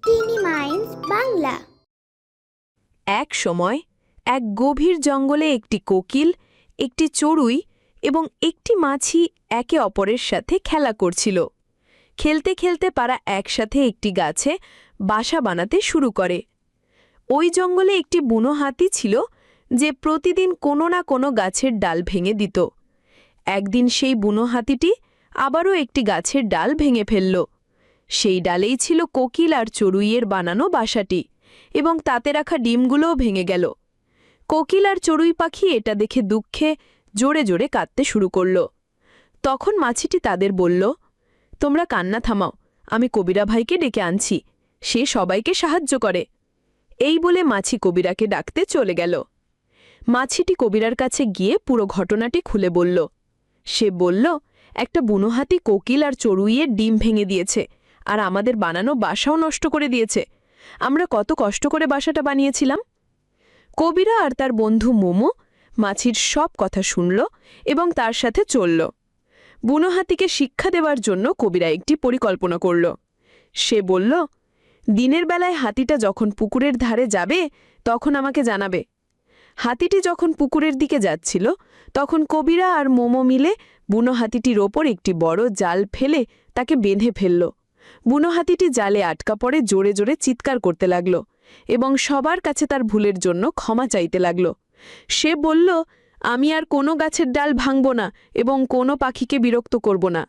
টিনি mines Bangla. এক সময় এক গভীর জঙ্গলে একটি কোকিল, একটি চড়ুই এবং একটি মাছি একে অপরের সাথে খেলা করছিল। খেলতে খেলতে তারা একসাথে একটি গাছে বাসা বানাতে শুরু করে। ওই জঙ্গলে একটি বুনো হাতি ছিল যে প্রতিদিন কোনো না কোনো গাছের ডাল ভেঙে দিত। একদিন সেই বুনো হাতিটি আবারও একটি গাছের ডাল ভেঙে ফেলল। সেই ডালেই ছিল কোকিল আর চড়ুইয়ের বানানো বাসাটি, এবং তাতে রাখা ডিমগুলোও ভেঙে গেল। কোকিল আর চড়ুই পাখি এটা দেখে দুঃখে জোরে জোরে কাঁদতে শুরু করল। তখন মাছিটি তাদের বলল, তোমরা কান্না থামাও, আমি কবিরা ভাইকে ডেকে আনছি, সে সবাইকে সাহায্য করে। এই বলে মাছি কবিরাকে ডাকতে চলে গেল। মাছিটি কবিরার কাছে গিয়ে পুরো ঘটনাটি খুলে বলল। সে বলল, একটা বুনো হাতি কোকিল আর চড়ুইয়ের ডিম ভেঙে দিয়েছে, আর আমাদের বানানো বাসাও নষ্ট করে দিয়েছে। আমরা কত কষ্ট করে বাসাটা বানিয়েছিলাম। কবিরা আর তার বন্ধু মোমো মাছির সব কথা শুনল এবং তার সাথে চলল। বুনো হাতিকে শিক্ষা দেওয়ার জন্য কবিরা একটি পরিকল্পনা করল। সে বলল, দিনের বেলায় হাতিটা যখন পুকুরের ধারে যাবে তখন আমাকে জানাবে। হাতিটি যখন পুকুরের দিকে যাচ্ছিল তখন কবিরা আর মোমো মিলে বুনো হাতিটির ওপর একটি বড় জাল ফেলে তাকে বেঁধে ফেলল। বুনো হাতিটি জালে আটকা পড়ে জোরে জোরে চিৎকার করতে লাগল এবং সবার কাছে তার ভুলের জন্য ক্ষমা চাইতে লাগল। সে বলল, আমি আর কোনো গাছের ডাল ভাঙব না এবং কোনো পাখিকে বিরক্ত করব না।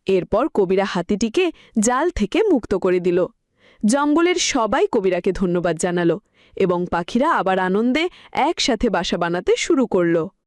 এরপর কবিরা হাতিটিকে জাল থেকে মুক্ত করে দিল। জঙ্গলের সবাই কবিরাকে ধন্যবাদ জানালো এবং পাখিরা আবার আনন্দে একসাথে বাসা বানাতে শুরু করল।